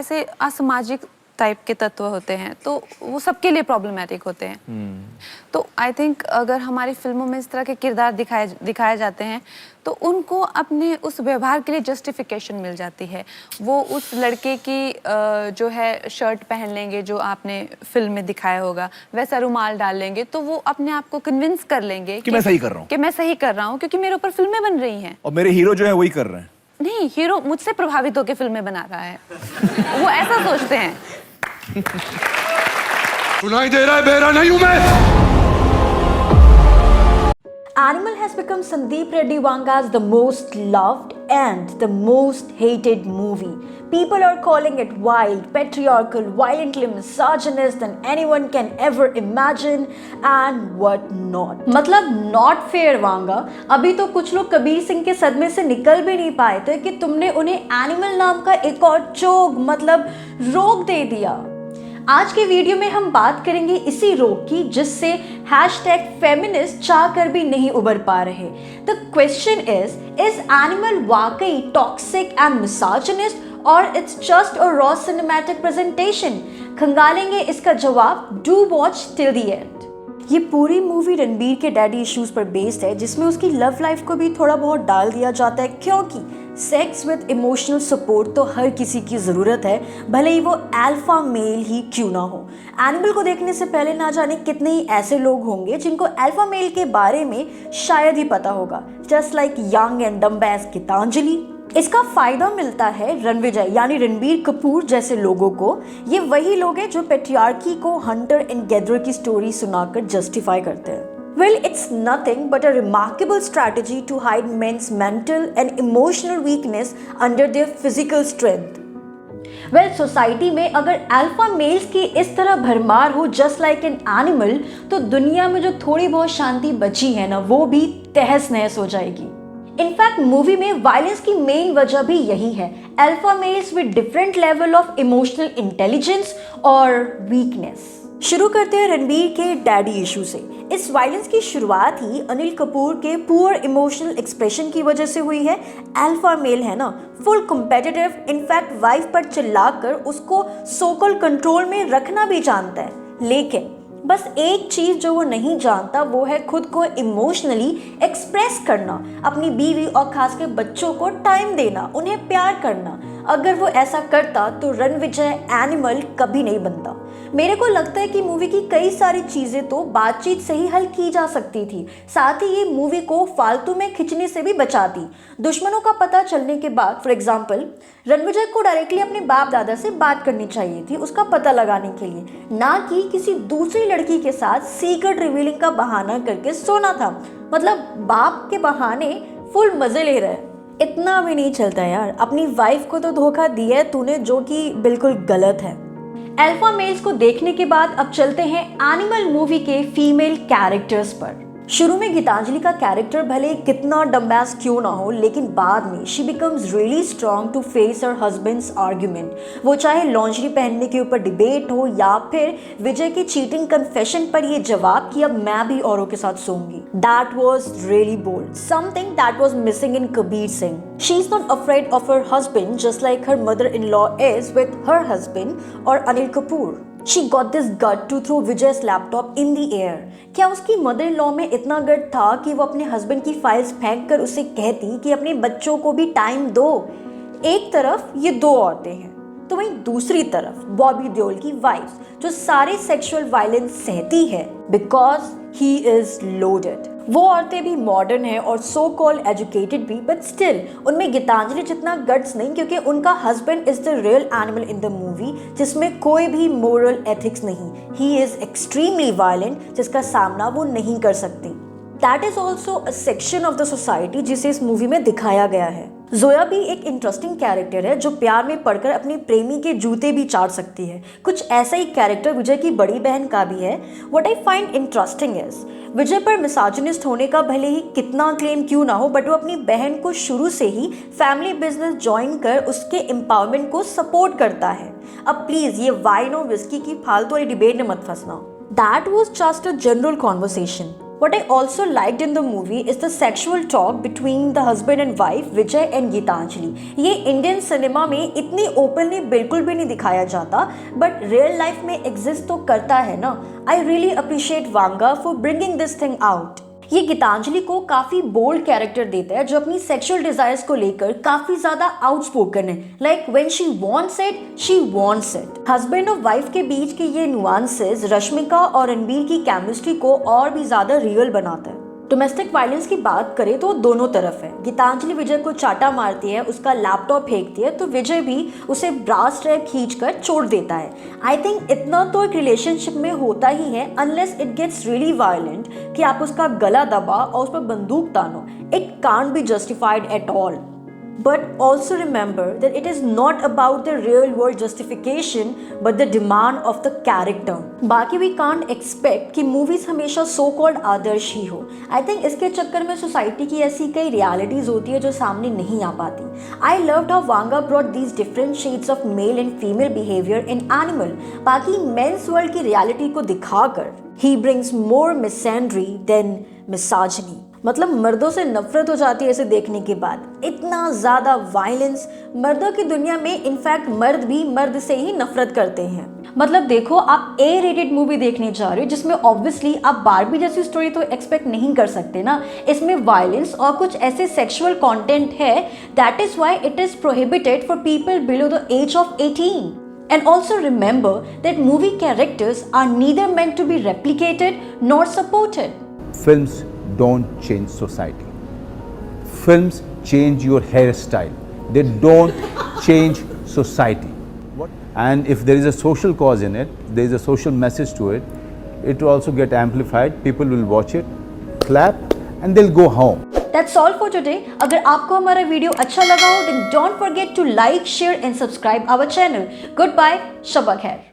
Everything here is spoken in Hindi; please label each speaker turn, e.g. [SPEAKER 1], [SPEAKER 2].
[SPEAKER 1] ऐसे असामाजिक टाइप के तत्व होते हैं तो वो सबके लिए प्रॉब्लमेटिक होते हैं। तो आई थिंक अगर हमारी फिल्मों में इस तरह के किरदार दिखाए जाते हैं तो उनको अपने उस व्यवहार के लिए जस्टिफिकेशन मिल जाती है। वो उस लड़के की जो है शर्ट पहन लेंगे जो आपने फिल्म में दिखाया होगा, वैसा रुमाल डाल लेंगे तो वो अपने आप को कन्विंस कर लेंगे
[SPEAKER 2] कि मैं सही कर रहा हूँ,
[SPEAKER 1] कि मैं सही कर रहा हूँ क्योंकि मेरे ऊपर फिल्में बन रही हैं
[SPEAKER 2] और मेरे हीरो जो है वही कर रहे हैं।
[SPEAKER 1] नहीं, हीरो मुझसे प्रभावित होकर फिल्में बना रहा है। वो ऐसा सोचते हैं।
[SPEAKER 3] सुनाई दे रहा है, बहरा नहीं हूं मैं।
[SPEAKER 4] Animal has become Sandeep Reddy Vanga's the most loved and the most hated movie. People are calling it wild, patriarchal, violently misogynist than anyone can ever imagine and what not. मतलब not fair वांगा। अभी तो कुछ लोग कबीर सिंह के सदमे से निकल भी नहीं पाए थे कि तुमने उन्हें एनिमल नाम का एक और चोग मतलब रोग दे दिया। आज के वीडियो में हम बात करेंगे इसी रोग की जिससे #फेमिनिस्ट चाह कर भी नहीं उबर पा रहे। द क्वेश्चन इज एनिमल वाकई टॉक्सिक एंड मिसोजिनिस्ट और it's just a raw cinematic presentation? खंगालेंगे इसका जवाब। Do watch till the end. ये पूरी मूवी रणबीर के डैडी इश्यूज पर बेस्ड है जिसमें उसकी लव लाइफ को भी थोड़ा बहुत डाल दिया जाता है क्योंकि सेक्स विद इमोशनल सपोर्ट तो हर किसी की ज़रूरत है, भले ही वो अल्फा मेल ही क्यों ना हो। एनिमल को देखने से पहले ना जाने कितने ही ऐसे लोग होंगे जिनको अल्फा मेल के बारे में शायद ही पता होगा, just like young and dumbass Gitanjali. इसका फायदा मिलता है रणविजय यानी रणबीर कपूर जैसे लोगों को। ये वही लोग हैं जो पेट्रियार्की को हंटर एंड गैदरर की स्टोरी सुनाकर जस्टिफाई करते हैं। Well, it's nothing but a remarkable strategy to hide men's mental and emotional weakness under their physical strength. Well, society में अगर अल्फा मेल्स की इस तरह भरमार हो जस्ट लाइक एन एनिमल तो दुनिया में जो थोड़ी बहुत शांति बची है ना वो भी तहस नहस हो जाएगी। इनफैक्ट मूवी में वायलेंस की मेन वजह भी यही है, alpha males with different level of emotional intelligence और वीकनेस। शुरू करते हैं रणबीर के डैडी इशू से। इस वायलेंस की शुरुआत ही अनिल कपूर के पुअर इमोशनल एक्सप्रेशन की वजह से हुई है। अल्फा मेल है ना, फुल कॉम्पिटिटिव, इनफैक्ट वाइफ पर चिल्लाकर उसको सोकल कंट्रोल में रखना भी जानता है, लेकिन बस एक चीज जो वो नहीं जानता वो है खुद को इमोशनली एक्सप्रेस करना, अपनी बीवी और खासकर बच्चों को टाइम देना, उन्हें प्यार करना। अगर वो ऐसा करता तो रणविजय एनिमल कभी नहीं बनता। मेरे को लगता है कि मूवी की कई सारी चीजें तो बातचीत से ही हल की जा सकती थी, साथ ही ये मूवी को फालतू में खिंचने से भी बचाती। दुश्मनों का पता चलने के बाद फॉर एग्जाम्पल रणविजय को डायरेक्टली अपने बाप दादा से बात करनी चाहिए थी उसका पता लगाने के लिए, ना कि किसी दूसरी लड़की के साथ सीक्रेट रिवीलिंग का बहाना करके सोना था। मतलब बाप के बहाने फुल मजे ले रहे हैं। इतना भी नहीं चलता यार, अपनी वाइफ को तो धोखा दिया है तूने जो कि बिल्कुल गलत है। अल्फा मेल्स को देखने के बाद अब चलते हैं एनिमल मूवी के फीमेल कैरेक्टर्स पर। शुरू में गीतांजलि का कैरेक्टर भले कितना डम्बैस क्यों ना हो, लेकिन बाद में she becomes really strong to face her husband's argument. वो चाहे लॉन्जरी पहनने के ऊपर डिबेट हो या फिर विजय की चीटिंग कन्फेशन पर ये जवाब कि अब मैं भी औरों के साथ सोऊंगी। That was really bold, something that was missing in Kabir Singh. She is not afraid of her husband just like her mother in law is with her husband और Anil Kapoor. She got this gut to throw Vijay's laptop in the air. क्या उसकी मदर इन लॉ में इतना गट था कि वो अपने हस्बैंड की फाइल्स फेंक कर उसे कहती कि अपने बच्चों को भी टाइम दो? एक तरफ ये दो औरतें हैं तो वहीं दूसरी तरफ बॉबी देओल की वाइफ जो सारे सेक्सुअल वायलेंस सहती है बिकॉज ही इज लोडेड। वो औरतें भी मॉडर्न है और सो कॉल्ड एजुकेटेड भी, बट स्टिल उनमें गीतांजलि जितना गट्स नहीं क्योंकि उनका husband is the real animal in the movie जिसमें कोई भी मोरल एथिक्स नहीं। ही इज एक्सट्रीमली वायलेंट जिसका सामना वो नहीं कर सकती। That is also a section of the society जिसे इस मूवी में दिखाया गया है। जोया भी एक इंटरेस्टिंग कैरेक्टर है जो प्यार में पड़कर अपने प्रेमी के जूते भी चाट सकती है। कुछ ऐसा ही कैरेक्टर विजय की बड़ी बहन का भी है। What I find interesting is Vijay पर मिसोजिनिस्ट होने का भले ही कितना क्लेम क्यों ना हो, बट वो अपनी बहन को शुरू से ही फैमिली बिजनेस ज्वाइन कर उसके एम्पावरमेंट को सपोर्ट करता है। अब प्लीज ये वाइन और विस्की की फालतू वाली डिबेट में मत फंसना। That was just a general conversation. What I also liked in the movie is the sexual talk between the husband and wife Vijay and Gitanjali. ये इंडियन सिनेमा में इतनी ओपनली बिल्कुल भी नहीं दिखाया जाता, बट रियल लाइफ में एग्जिस्ट तो करता है ना. I really appreciate Vanga for bringing this thing out. ये गीतांजलि को काफी बोल्ड कैरेक्टर देता है जो अपनी सेक्सुअल डिजायर्स को लेकर काफी ज्यादा आउटस्पोकन है. Like when she wants it, she wants it. Husband और वाइफ के बीच के ये नुआंसेस रश्मिका और रणबीर की केमिस्ट्री को और भी ज्यादा रियल बनाता है. डोमेस्टिक वायलेंस की बात करें तो दोनों तरफ है. गीतांजलि विजय को चाटा मारती है, उसका लैपटॉप फेंकती है, तो विजय भी उसे ब्रास स्ट्रैप खींचकर छोड़ देता है. आई थिंक इतना तो एक रिलेशनशिप में होता ही है, unless it gets really violent कि आप उसका गला दबा और उस पर बंदूक तानो. It can't be justified at all. But also remember that it is not about the real world justification but the demand of the character. बाकी we can't expect कि movies हमेशा so called आदर्श ही हो. I think इसके चक्कर में सोसाइटी की ऐसी कई realities होती है जो सामने नहीं आ पाती. I loved how Wanga brought these different shades of male and female behavior in Animal. बाकी men's world की reality को दिखाकर he brings more misandry than misogyny. मतलब मर्दों से नफरत हो जाती है इसे देखने के बाद. इतना ज्यादा वायलेंस. मर्दों की दुनिया में इनफैक्ट मर्द भी मर्द से ही नफरत करते हैं. मतलब देखो, आप ए रेटेड मूवी देखने जा रहे हो जिसमें ऑब्वियसली आप बारबी जैसी स्टोरी तो एक्सपेक्ट नहीं कर सकते ना. इसमें वायलेंस और कुछ ऐसे सेक्सुअल कंटेंट है, that is why it is prohibited for people below the age of 18. And also remember that movie characters are neither meant to be replicated nor supported.
[SPEAKER 2] Films don't change society. Films change your hairstyle. They don't change society. And if there is a social cause in it, there is a social message to it, it will also get amplified. People will watch it, clap, and they'll go home.
[SPEAKER 4] That's all for today. अगर आपको हमारा वीडियो अच्छा लगा हो, then don't forget to like, share and subscribe our channel. Goodbye, शब्बा खैर.